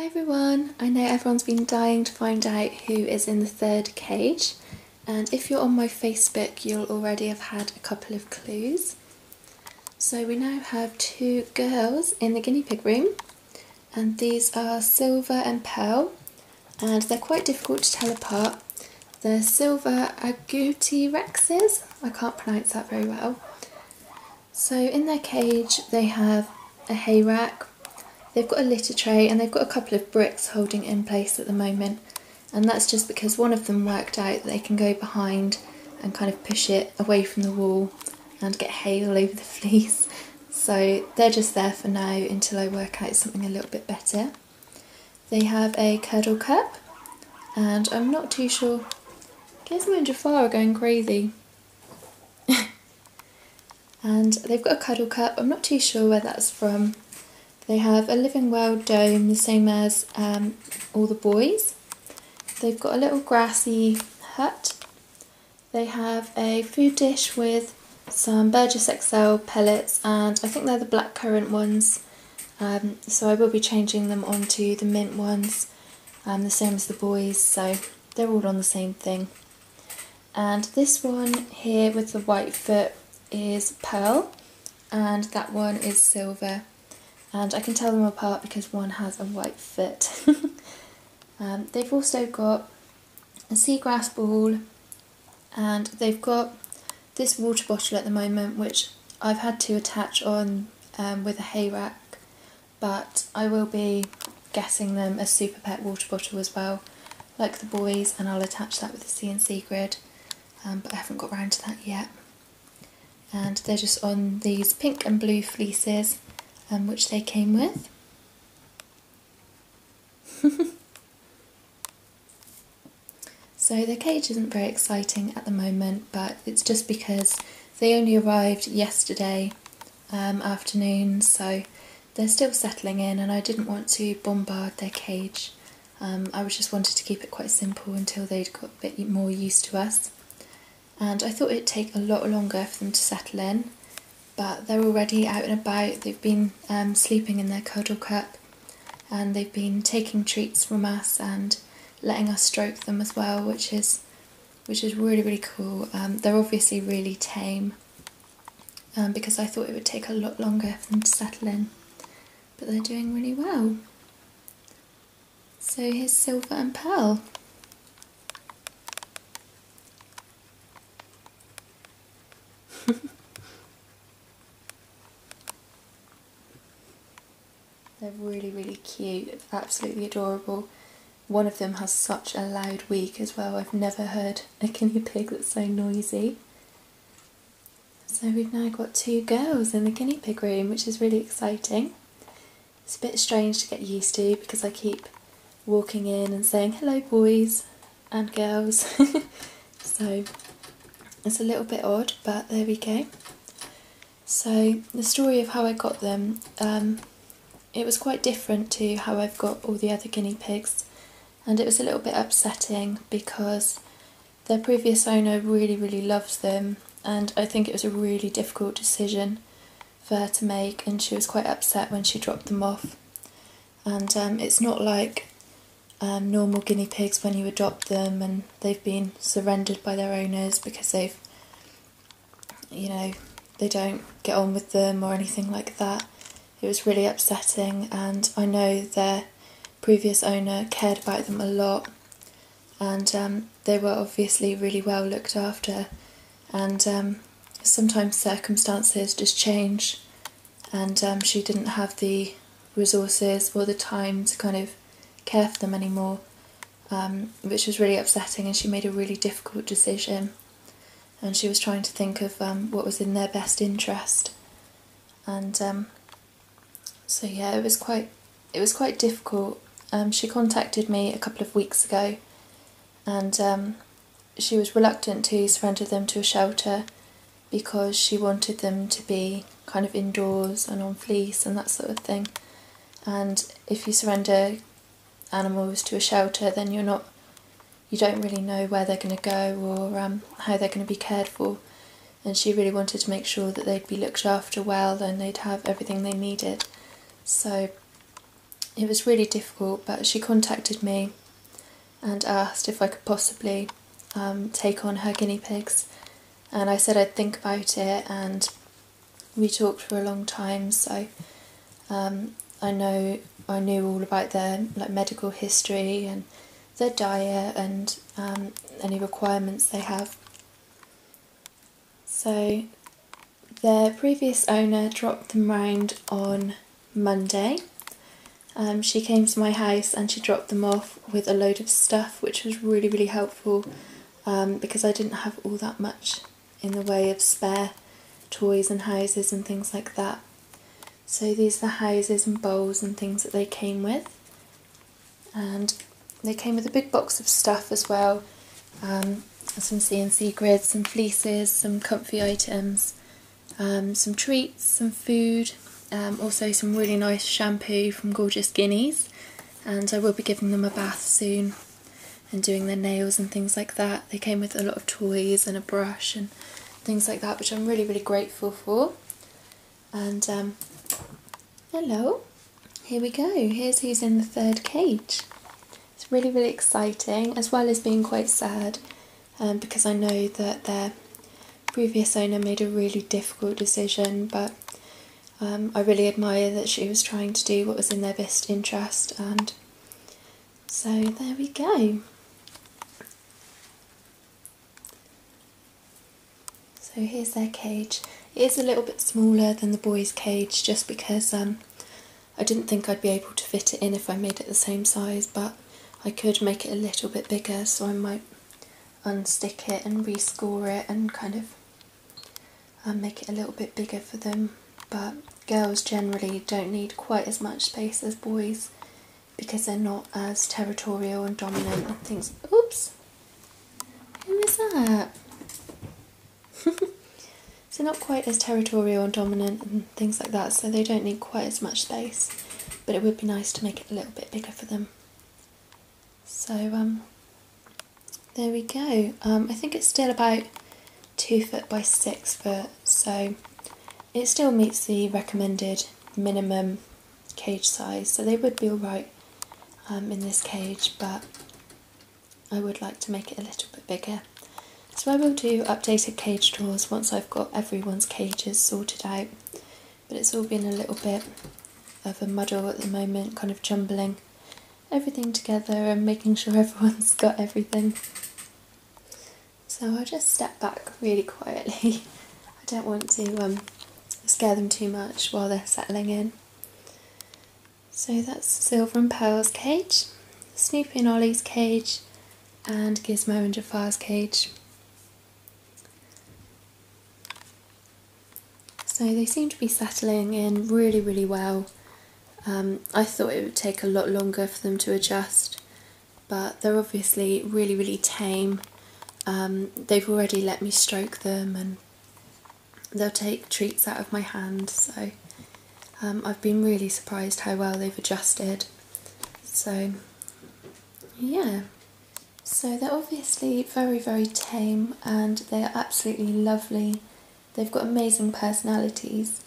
everyone! I know everyone's been dying to find out who is in the third cage, and if you're on my Facebook you'll already have had a couple of clues. So we now have two girls in the guinea pig room, and these are Silver and Pearl, and they're quite difficult to tell apart. They're silver agouti rexes, I can't pronounce that very well. So in their cage they have a hay rack, they've got a litter tray, and they've got a couple of bricks holding it in place at the moment, and that's just because one of them worked out that they can go behind and kind of push it away from the wall and get hay all over the fleece. So they're just there for now until I work out something a little bit better. They have a cuddle cup, and I'm not too sure. Gizmo and Jafar are going crazy. And they've got a cuddle cup, I'm not too sure where that's from. They have a Living Well dome, the same as all the boys. They've got a little grassy hut. They have a food dish with some Burgess XL pellets, and I think they're the blackcurrant ones. So I will be changing them onto the mint ones, the same as the boys, so they're all on the same thing. And this one here with the white foot is Pearl, and that one is Silver. And I can tell them apart because one has a white foot. They've also got a seagrass ball, and they've got this water bottle at the moment, which I've had to attach on with a hay rack, but I will be getting them a Super Pet water bottle as well, like the boys, and I'll attach that with the CNC grid, but I haven't got round to that yet. And they're just on these pink and blue fleeces, which they came with. So their cage isn't very exciting at the moment, but it's just because they only arrived yesterday afternoon, so they're still settling in, and I didn't want to bombard their cage. I just wanted to keep it quite simple until they'd got a bit more used to us. And I thought it'd take a lot longer for them to settle in, but they're already out and about. They've been sleeping in their cuddle cup, and they've been taking treats from us and letting us stroke them as well, which is really, really cool. They're obviously really tame, because I thought it would take a lot longer for them to settle in, but they're doing really well. So here's Silver and Pearl. They're really, really cute, absolutely adorable. One of them has such a loud week as well. I've never heard a guinea pig that's so noisy. So we've now got two girls in the guinea pig room, which is really exciting. It's a bit strange to get used to because I keep walking in and saying hello boys and girls. So it's a little bit odd, but there we go. So the story of how I got them, it was quite different to how I've got all the other guinea pigs, and it was a little bit upsetting because their previous owner really, really loves them, and I think it was a really difficult decision for her to make, and she was quite upset when she dropped them off. And it's not like normal guinea pigs when you adopt them and they've been surrendered by their owners because they've, you know, they don't get on with them or anything like that. It was really upsetting, and I know their previous owner cared about them a lot, and they were obviously really well looked after, and sometimes circumstances just change, and she didn't have the resources or the time to kind of care for them anymore, which was really upsetting, and she made a really difficult decision, and she was trying to think of what was in their best interest, and so yeah, it was quite difficult. She contacted me a couple of weeks ago, and she was reluctant to surrender them to a shelter because she wanted them to be kind of indoors and on fleece and that sort of thing. And if you surrender animals to a shelter, then you don't really know where they're going to go or how they're going to be cared for. And she really wanted to make sure that they'd be looked after well and they'd have everything they needed. So it was really difficult, but she contacted me and asked if I could possibly take on her guinea pigs, and I said I'd think about it, and we talked for a long time. So I knew all about their medical history and their diet and any requirements they have. So their previous owner dropped them round on Monday. She came to my house and she dropped them off with a load of stuff, which was really, really helpful because I didn't have all that much in the way of spare toys and houses and things like that. So these are the houses and bowls and things that they came with. And they came with a big box of stuff as well. Some CNC grids, some fleeces, some comfy items, some treats, some food, also some really nice shampoo from gorgeous guineas, and I will be giving them a bath soon and doing their nails and things like that. They came with a lot of toys and a brush and things like that, which I'm really, really grateful for. And hello, here we go, here's who's in the third cage. It's really, really exciting, as well as being quite sad, because I know that their previous owner made a really difficult decision, but I really admire that she was trying to do what was in their best interest, and so there we go. So here's their cage. It is a little bit smaller than the boys' cage just because I didn't think I'd be able to fit it in if I made it the same size, but I could make it a little bit bigger, so I might unstick it and rescore it and kind of make it a little bit bigger for them. But girls generally don't need quite as much space as boys because they're not as territorial and dominant and things. Oops! Who is that? So not quite as territorial and dominant and things like that, so they don't need quite as much space, but it would be nice to make it a little bit bigger for them. So there we go. I think it's still about 2 foot by 6 foot, so it still meets the recommended minimum cage size, so they would be alright in this cage, but I would like to make it a little bit bigger. So I will do updated cage tours once I've got everyone's cages sorted out, but it's all been a little bit of a muddle at the moment, kind of jumbling everything together and making sure everyone's got everything. So I'll just step back really quietly. I don't want to scare them too much while they're settling in. So that's Silver and Pearl's cage, Snoopy and Ollie's cage, and Gizmo and Jafar's cage. So they seem to be settling in really, really well. I thought it would take a lot longer for them to adjust, but they're obviously really, really tame. They've already let me stroke them and they'll take treats out of my hand, so I've been really surprised how well they've adjusted. So yeah, so they're obviously very, very tame and they are absolutely lovely. They've got amazing personalities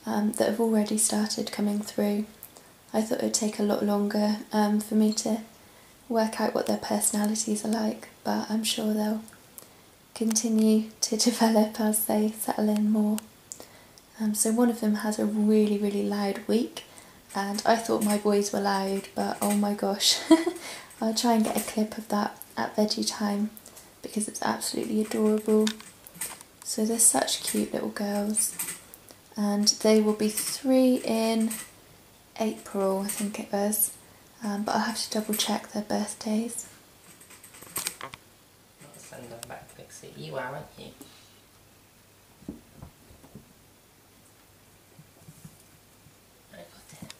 that have already started coming through. I thought it would take a lot longer for me to work out what their personalities are like, but I'm sure they'll continue to develop as they settle in more. So one of them has a really, really loud week, and I thought my boys were loud, but oh my gosh. I'll try and get a clip of that at veggie time because it's absolutely adorable. So they're such cute little girls, and they will be 3 in April, I think it was, but I'll have to double check their birthdays. I'll send them back, Pixie. You are, aren't you? I got it.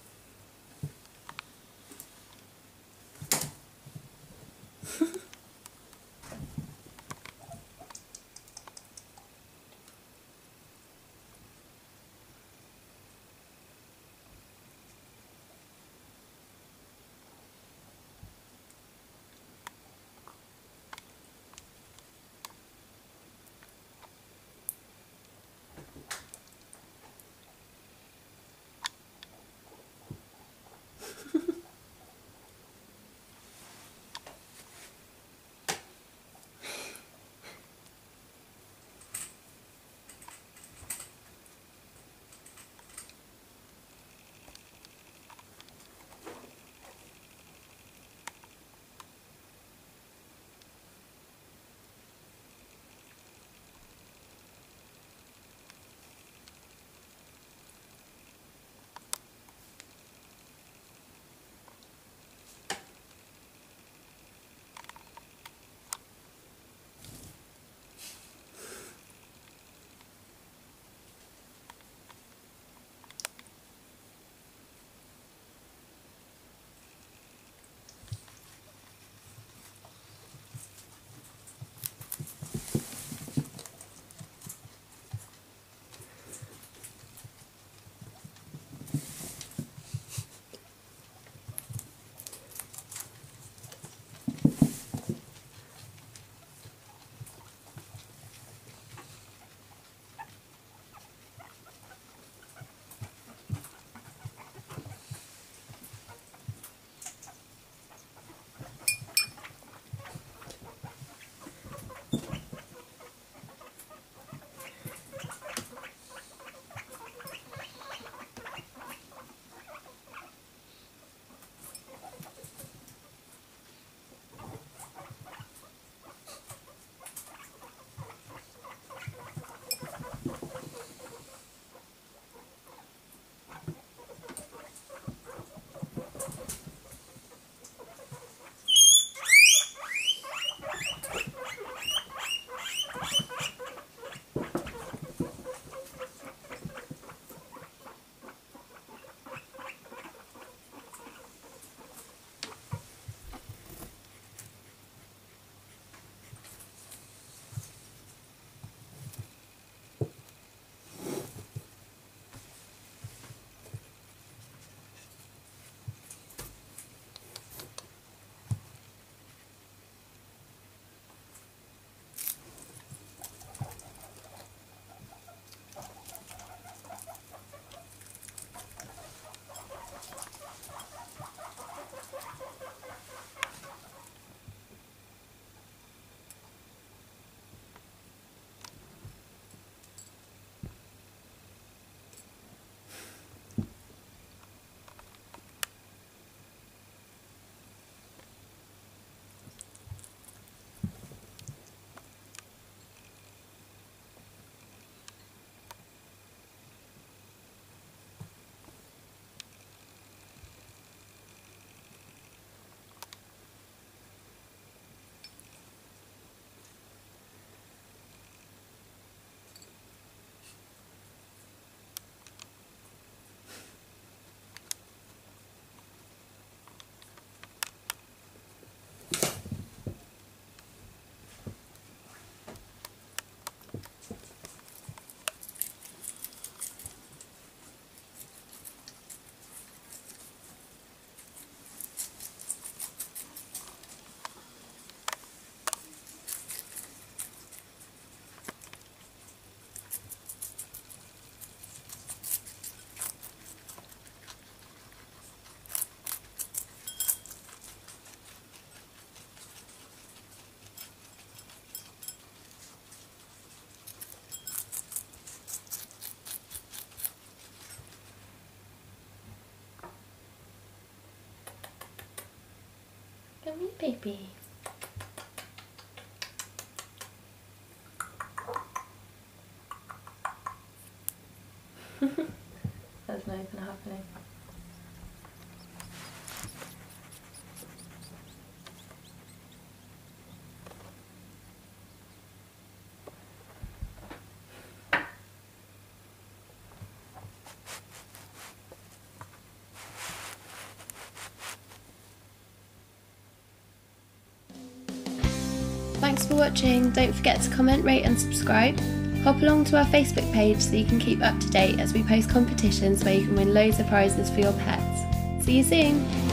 Come here, baby. There's nothing happening. Thanks for watching. Don't forget to comment, rate and subscribe. Hop along to our Facebook page so you can keep up to date as we post competitions where you can win loads of prizes for your pets. See you soon!